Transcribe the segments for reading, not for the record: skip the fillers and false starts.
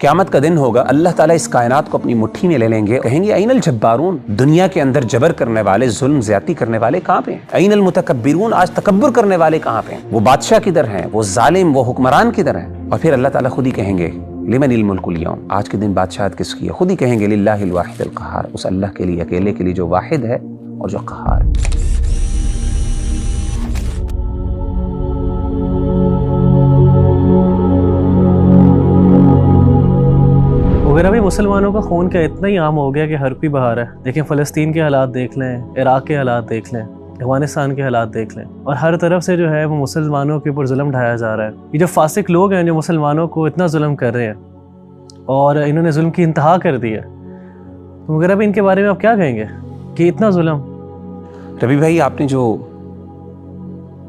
قیامت کا دن ہوگا، اللہ تعالیٰ اس کائنات کو اپنی مٹھی میں لے لیں گے، کہیں گے این الجبارون، دنیا کے اندر جبر کرنے والے، ظلم زیادتی کرنے والے کہاں پہ ہیں؟ این المتکبرون، آج تکبر کرنے والے کہاں پہ ہیں؟ وہ بادشاہ کدھر ہیں؟ وہ ظالم، وہ حکمران کدھر ہیں؟ اور پھر اللہ تعالیٰ خود ہی کہیں گے لمن الملک اليوم، آج کے دن بادشاہت کس کی ہے؟ خود ہی کہیں گے للہ الواحد القہار، اس اللہ کے لیے، اکیلے کے لیے جو واحد ہے اور جو قہار ہے۔ وغیرہ بھی مسلمانوں کا خون کا اتنا ہی عام ہو گیا کہ ہر کوئی بہار ہے۔ لیکن فلسطین کے حالات دیکھ لیں، عراق کے حالات دیکھ لیں، افغانستان کے حالات دیکھ لیں، اور ہر طرف سے جو ہے وہ مسلمانوں کے اوپر ظلم ڈھایا جا رہا ہے۔ یہ جو فاسق لوگ ہیں جو مسلمانوں کو اتنا ظلم کر رہے ہیں اور انہوں نے ظلم کی انتہا کر دی ہے، تو وغیرہ بھی ان کے بارے میں آپ کیا کہیں گے کہ اتنا ظلم؟ ربی بھائی، آپ نے جو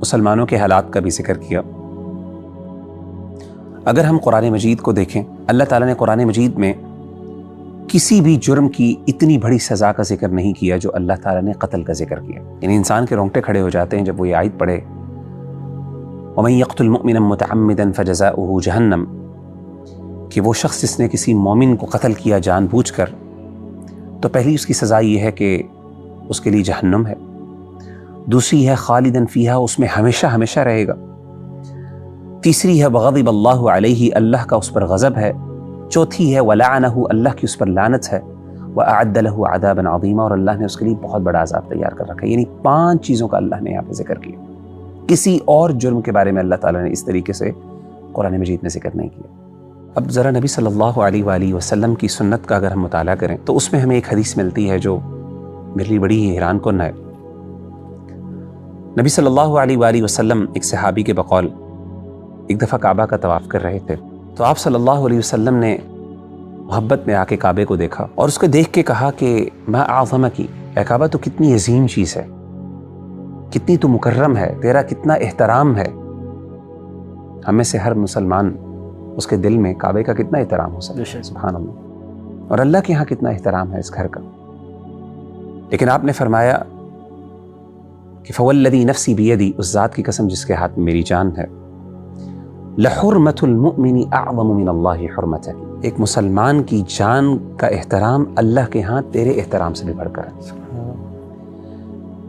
مسلمانوں کے حالات کا بھی ذکر کیا، اگر ہم قرآن مجید کو دیکھیں، اللہ تعالیٰ نے قرآن مجید میں کسی بھی جرم کی اتنی بڑی سزا کا ذکر نہیں کیا جو اللہ تعالیٰ نے قتل کا ذکر کیا۔ یعنی انسان کے رونگٹے کھڑے ہو جاتے ہیں جب وہ یہ آیت پڑھے وَمَن يَقْتُلْ مُؤْمِنًا مُتَعَمِّدًا فَجَزَاؤُهُ جَهَنَّمُ، کہ وہ شخص جس نے کسی مومن کو قتل کیا جان بوجھ کر، تو پہلی اس کی سزا یہ ہے کہ اس کے لیے جہنم ہے، دوسری ہے خالداً فیہا، اس میں ہمیشہ ہمیشہ رہے گا، تیسری ہے وغضب اللہ علیہ، اللہ کا اس پر غضب ہے، چوتھی ہے ولعنہ، اللہ کی اس پر لعنت ہے، وأعد له عذابا عظیما، اور اللہ نے اس کے لیے بہت بڑا عذاب تیار کر رکھا ہے۔ یعنی 5 چیزوں کا اللہ نے یہاں پہ ذکر کیا، کسی اور جرم کے بارے میں اللہ تعالیٰ نے اس طریقے سے قرآن مجید میں ذکر نہیں کیا۔ اب ذرا نبی صلی اللہ علیہ وآلہ وسلم کی سنت کا اگر ہم مطالعہ کریں تو اس میں ہمیں ایک حدیث ملتی ہے جو میرے لیے بڑی ہی حیران کن ہے۔ نبی صلی اللہ علیہ وآلہ وسلم ایک صحابی کے بقول ایک دفعہ کعبہ کا طواف کر رہے تھے، تو آپ صلی اللہ علیہ وسلم نے محبت میں آ کے کعبے کو دیکھا اور اس کو دیکھ کے کہا کہ ما اعظمکی، اے کعبہ تو کتنی عظیم چیز ہے، کتنی تو مکرم ہے، تیرا کتنا احترام ہے۔ ہم میں سے ہر مسلمان اس کے دل میں کعبے کا کتنا احترام ہو سکتا ہے، سبحان اللہ، اور اللہ کے ہاں کتنا احترام ہے اس گھر کا۔ لیکن آپ نے فرمایا کہ فوالذی نفسی بیدی، اس ذات کی قسم جس کے ہاتھ میں میری جان ہے، لحرمت المؤمن اعظم من اللہ حرمتہ، ایک مسلمان کی جان کا احترام اللہ کے ہاں تیرے احترام سے بھی بڑھ کر ہے۔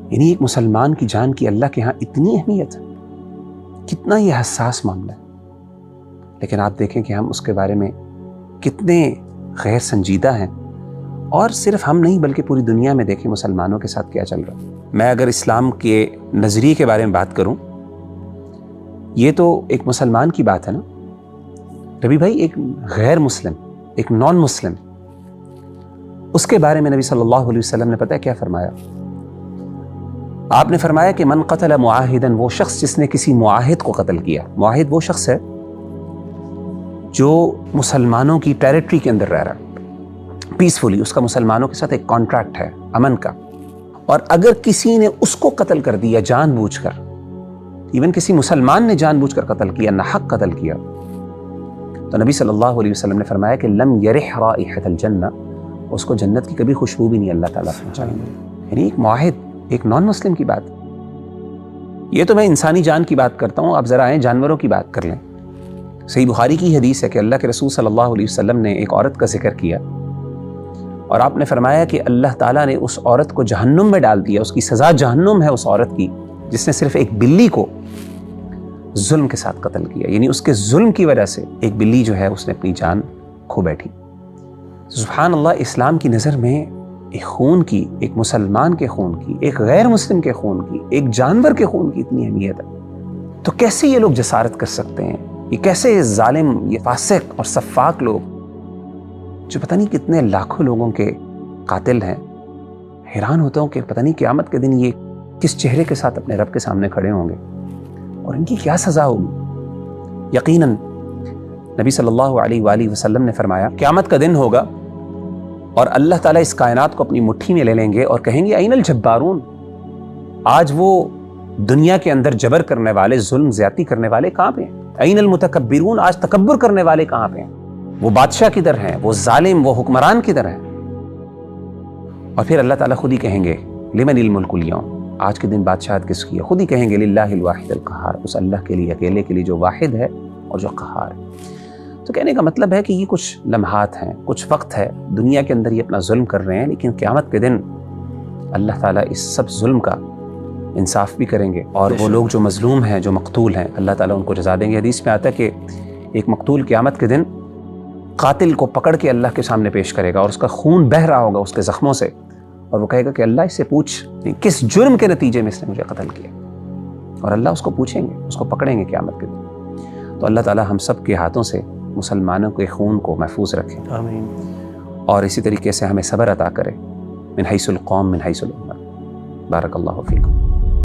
یعنی ایک مسلمان کی جان کی اللہ کے ہاں اتنی اہمیت ہے، کتنا یہ حساس معاملہ ہے، لیکن آپ دیکھیں کہ ہم اس کے بارے میں کتنے غیر سنجیدہ ہیں، اور صرف ہم نہیں بلکہ پوری دنیا میں دیکھیں مسلمانوں کے ساتھ کیا چل رہا ہے۔ میں اگر اسلام کے نظریے کے بارے میں بات کروں، یہ تو ایک مسلمان کی بات ہے نا ربی بھائی، ایک غیر مسلم، ایک نان مسلم، اس کے بارے میں نبی صلی اللہ علیہ وسلم نے پتہ ہے کیا فرمایا؟ آپ نے فرمایا کہ من قتل معاہداً، وہ شخص جس نے کسی معاہد کو قتل کیا۔ معاہد وہ شخص ہے جو مسلمانوں کی ٹیریٹری کے اندر رہ رہا ہے پیسفلی، اس کا مسلمانوں کے ساتھ ایک کانٹریکٹ ہے امن کا، اور اگر کسی نے اس کو قتل کر دیا جان بوجھ کر، ایون کسی مسلمان نے جان بوجھ کر قتل کیا، ناحق قتل کیا، تو نبی صلی اللہ علیہ وسلم نے فرمایا کہ لم یرح رائحۃ الجنہ، اس کو جنت کی کبھی خوشبو بھی نہیں اللہ تعالیٰ پہنچائیں گے۔ یعنی ایک معاہد، ایک نان مسلم کی بات۔ یہ تو میں انسانی جان کی بات کرتا ہوں، آپ ذرا آئیں جانوروں کی بات کر لیں۔ صحیح بخاری کی حدیث ہے کہ اللہ کے رسول صلی اللہ علیہ وسلم نے ایک عورت کا ذکر کیا، اور آپ نے فرمایا کہ اللہ تعالیٰ نے اس عورت کو جہنم میں ڈال دیا، اس کی سزا جہنم ہے اس عورت کی جس نے صرف ایک بلی کو ظلم کے ساتھ قتل کیا۔ یعنی اس کے ظلم کی وجہ سے ایک بلی جو ہے اس نے اپنی جان کھو بیٹھی۔ سبحان اللہ، اسلام کی نظر میں ایک خون کی، ایک مسلمان کے خون کی، ایک غیر مسلم کے خون کی، ایک جانور کے خون کی اتنی اہمیت ہے، تو کیسے یہ لوگ جسارت کر سکتے ہیں؟ یہ کیسے ظالم، یہ فاسق اور سفاک لوگ جو پتہ نہیں کتنے لاکھوں لوگوں کے قاتل ہیں، حیران ہوتا ہوں کہ پتہ نہیں قیامت کے دن یہ کس چہرے کے ساتھ اپنے رب کے سامنے کھڑے ہوں گے اور ان کی کیا سزا ہوگی۔ یقیناً نبی صلی اللہ علیہ وآلہ وسلم نے فرمایا قیامت کا دن ہوگا اور اللہ تعالیٰ اس کائنات کو اپنی مٹھی میں لے لیں گے اور کہیں گے این الجبارون، آج وہ دنیا کے اندر جبر کرنے والے، ظلم زیادتی کرنے والے کہاں پہ ہیں؟ این المتکبرون، آج تکبر کرنے والے کہاں پہ ہیں؟ وہ بادشاہ کدھر ہیں؟ وہ ظالم، وہ حکمران کدھر ہیں؟ اور پھر اللہ تعالیٰ خود ہی کہیں گے لمن الملک اليوم، آج کے دن بادشاہت کس کی ہے؟ خود ہی کہیں گے للہ الواحد القہار، اس اللہ کے لیے، اکیلے کے لیے جو واحد ہے اور جو قہار ہے۔ تو تو کہنے کا مطلب ہے کہ یہ کچھ لمحات ہیں، کچھ وقت ہے، دنیا کے اندر یہ اپنا ظلم کر رہے ہیں، لیکن قیامت کے دن اللہ تعالیٰ اس سب ظلم کا انصاف بھی کریں گے، اور وہ لوگ جو مظلوم ہیں، جو مقتول ہیں، اللہ تعالیٰ ان کو جزا دیں گے۔ حدیث میں آتا ہے کہ ایک مقتول قیامت کے دن قاتل کو پکڑ کے اللہ کے سامنے پیش کرے گا، اور اس کا خون بہہ رہا ہوگا اس کے زخموں سے، اور وہ کہے گا کہ اللہ اس سے پوچھ کس جرم کے نتیجے میں اس نے مجھے قتل کیا، اور اللہ اس کو پوچھیں گے، اس کو پکڑیں گے قیامت کے دن۔ تو اللہ تعالیٰ ہم سب کے ہاتھوں سے مسلمانوں کے خون کو محفوظ رکھے، آمین۔ اور اسی طریقے سے ہمیں صبر عطا کرے، من حیث القوم من حیث الامہ۔ بارک اللہ فیکم۔